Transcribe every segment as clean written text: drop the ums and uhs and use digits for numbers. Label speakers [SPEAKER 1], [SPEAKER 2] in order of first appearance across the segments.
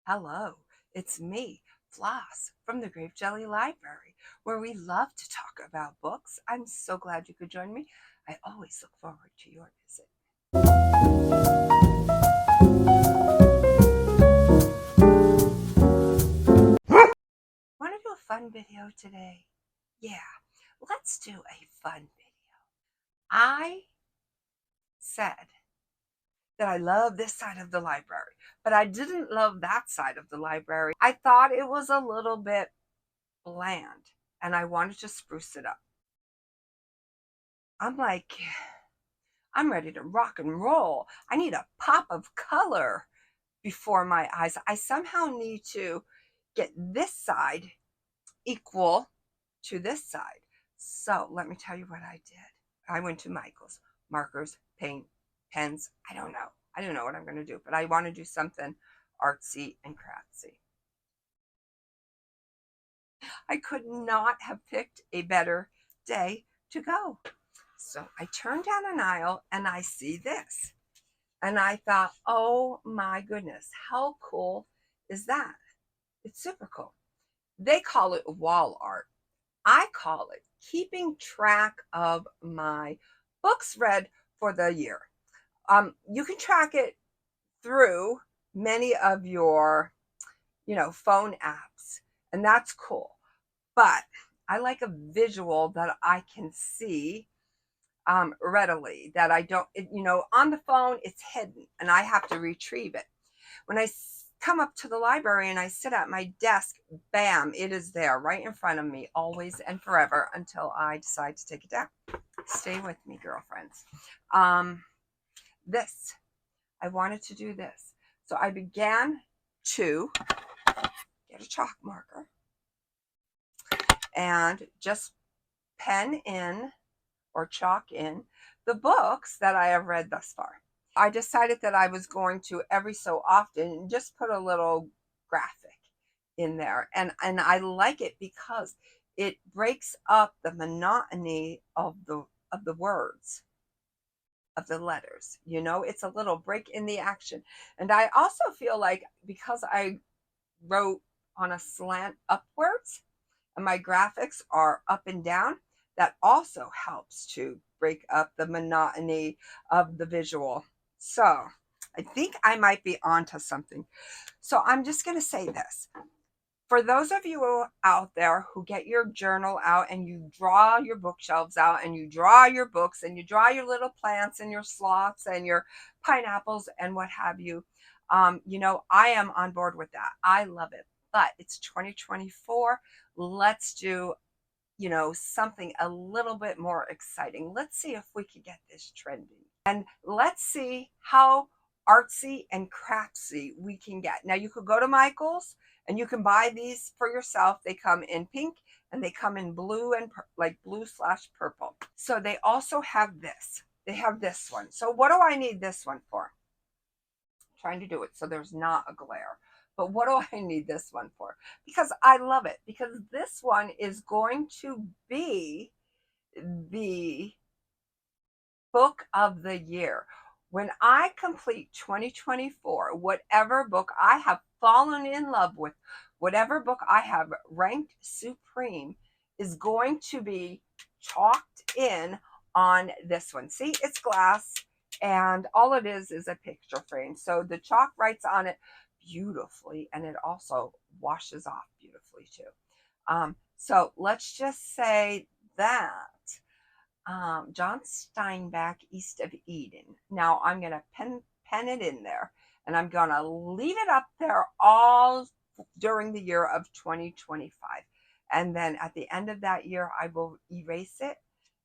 [SPEAKER 1] Hello, it's me, Floss, from the Grape Jelly Library, where we love to talk about books. I'm so glad you could join me. I always look forward to your visit. Want to do a fun video today? Yeah, let's do a fun video. I said that I love this side of the library, but I didn't love that side of the library. I thought it was a little bit bland and I wanted to spruce it up. I'm like, I'm ready to rock and roll. I need a pop of color before my eyes. I somehow need to get this side equal to this side. So let me tell you what I did. I went to Michael's, markers, paint, pens. I don't know. I don't know what I'm going to do, but I want to do something artsy and craftsy. I could not have picked a better day to go. So I turned down an aisle and I see this. And I thought, oh my goodness, how cool is that? It's super cool. They call it wall art. I call it keeping track of my books read for the year. You can track it through many of your, phone apps, and that's cool. But I like a visual that I can see readily, that I don't, on the phone, it's hidden and I have to retrieve it. When I come up to the library and I sit at my desk, bam, it is there right in front of me, always and forever until I decide to take it down. Stay with me, girlfriends. This, I wanted to do this. So I began to get a chalk marker and just pen in or chalk in the books that I have read thus far. I decided that I was going to every so often just put a little graphic in there. And I like it because it breaks up the monotony of the words, of the letters. It's a little break in the action. And I also feel like because I wrote on a slant upwards and my graphics are up and down, that also helps to break up the monotony of the visual. So I think I might be onto something. So I'm just going to say this. For those of you out there who get your journal out and you draw your bookshelves out and you draw your books and you draw your little plants and your sloths and your pineapples and what have you, I am on board with that. I love it. But it's 2024. Let's do, something a little bit more exciting. Let's see if we could get this trending. And let's see how artsy and craftsy we can get. Now, you could go to Michael's and you can buy these for yourself. They come in pink and they come in blue and like blue/purple. So they also have this. They have this one. So what do I need this one for? I'm trying to do it so there's not a glare. But what do I need this one for? Because I love it. Because this one is going to be the book of the year. When I complete 2024, whatever book I have fallen in love with, whatever book I have ranked supreme, is going to be chalked in on this one. See, it's glass, and all it is a picture frame. So the chalk writes on it beautifully, and it also washes off beautifully too. So let's just say that John Steinbeck, East of Eden. Now I'm going to pen it in there, and I'm going to leave it up there all during the year of 2025. And then at the end of that year, I will erase it,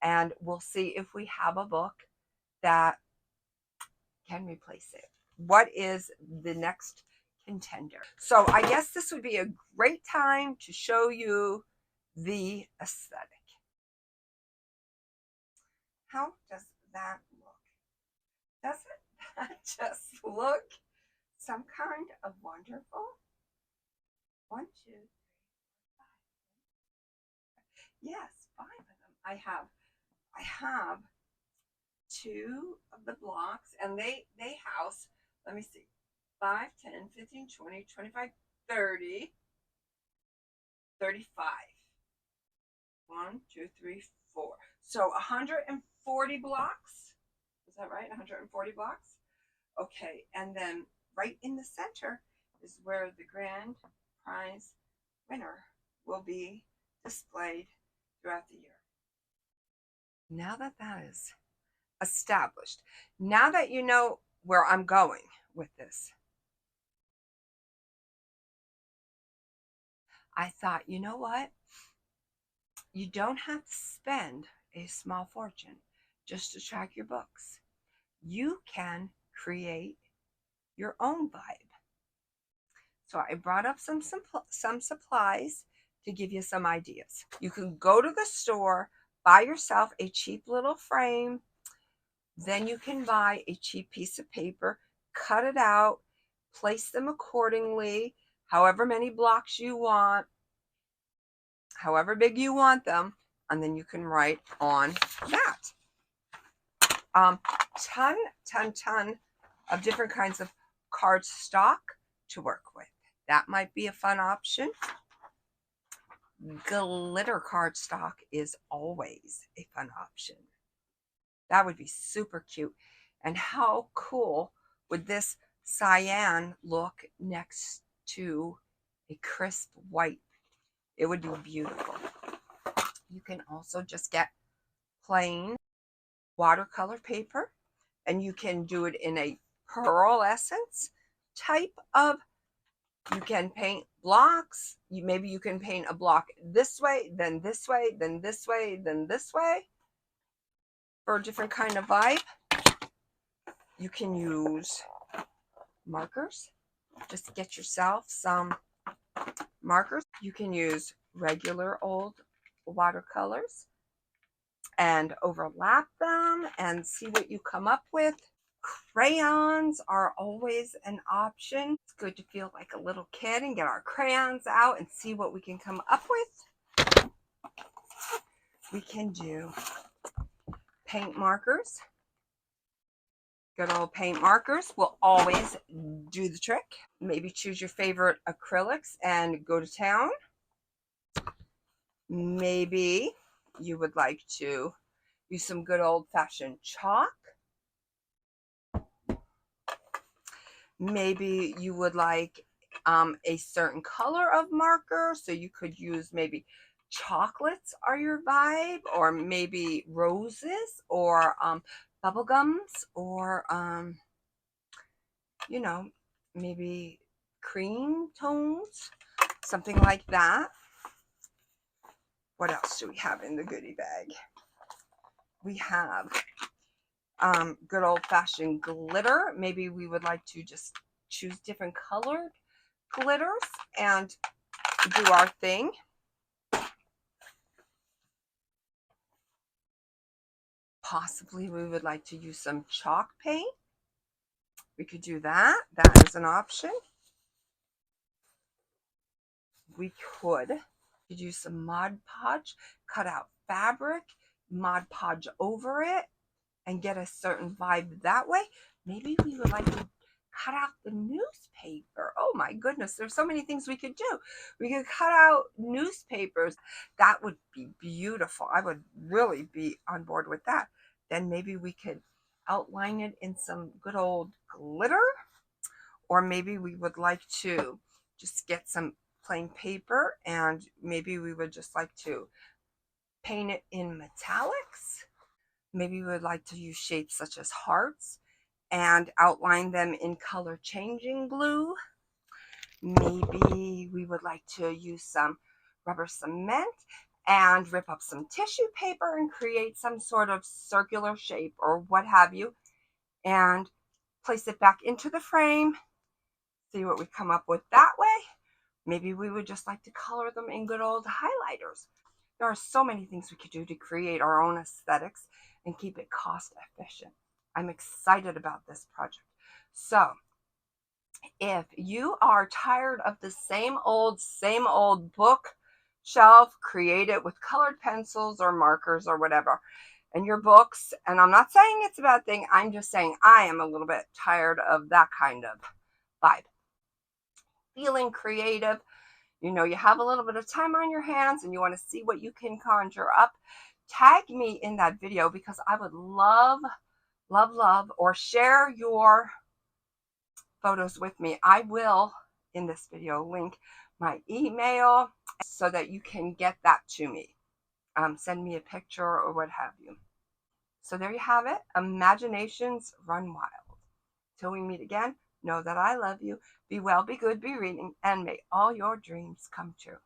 [SPEAKER 1] and we'll see if we have a book that can replace it. What is the next contender? So I guess this would be a great time to show you the aesthetic. How does that look? Doesn't that just look some kind of wonderful? 1, 2, 3, 4, 5. Yes, 5 of them. I have 2 of the blocks, and they house, let me see, 5, 10, 15, 20, 25, 30, 35. 1, 2, 3, 4. So 140 blocks. Is that right? 140 blocks? Okay, and then right in the center is where the grand prize winner will be displayed throughout the year. Now that that is established, now that you know where I'm going with this, I thought, you know what? You don't have to spend a small fortune just to track your books. You can create your own vibe. So I brought up some supplies to give you some ideas. You can go to the store, buy yourself a cheap little frame. Then you can buy a cheap piece of paper, cut it out, place them accordingly, however many blocks you want, however big you want them, and then you can write on that. Ton of different kinds of cardstock to work with. That might be a fun option. Glitter cardstock is always a fun option. That would be super cute. And how cool would this cyan look next to a crisp white? It would be beautiful. You can also just get plain watercolor paper, and you can do it in a pearlescence type of, you can paint blocks. Maybe you can paint a block this way, then this way, then this way, then this way for a different kind of vibe. You can use markers. Just get yourself some markers. You can use regular old watercolors and overlap them and see what you come up with. Crayons are always an option. It's good to feel like a little kid and get our crayons out and see what we can come up with. We can do paint markers. Good old paint markers will always do the trick. Maybe choose your favorite acrylics and go to town. Maybe you would like to use some good old-fashioned chalk. Maybe you would like a certain color of marker, so you could use maybe chocolates are your vibe, or maybe roses, or bubble gums, or you know, maybe cream tones, something like that. What else do we have in the goodie bag? We have good old-fashioned glitter. Maybe we would like to just choose different colored glitters and do our thing. Possibly we would like to use some chalk paint. We could do that. That is an option. We could use some Mod Podge, cut out fabric, Mod Podge over it, and get a certain vibe that way. Maybe we would like to cut out the newspaper. Oh my goodness, there's so many things we could do. We could cut out newspapers. That would be beautiful. I would really be on board with that. Then maybe we could outline it in some good old glitter, or maybe we would like to just get some plain paper and maybe we would just like to paint it in metallics. Maybe we would like to use shapes such as hearts and outline them in color changing glue. Maybe we would like to use some rubber cement and rip up some tissue paper and create some sort of circular shape or what have you, and place it back into the frame, see what we come up with that way. Maybe we would just like to color them in good old highlighters. There are so many things we could do to create our own aesthetics and keep it cost efficient. I'm excited about this project. So if you are tired of the same old bookshelf, create it with colored pencils or markers or whatever. And your books, and I'm not saying it's a bad thing, I'm just saying I am a little bit tired of that kind vibe. Feeling creative. You know, you have a little bit of time on your hands and you want to see what you can conjure up. Tag me in that video because I would love, love, love, or share your photos with me. I will, in this video, link my email so that you can get that to me. Send me a picture or what have you. So there you have it. Imaginations run wild. Till we meet again, know that I love you. Be well, be good, be reading, and may all your dreams come true.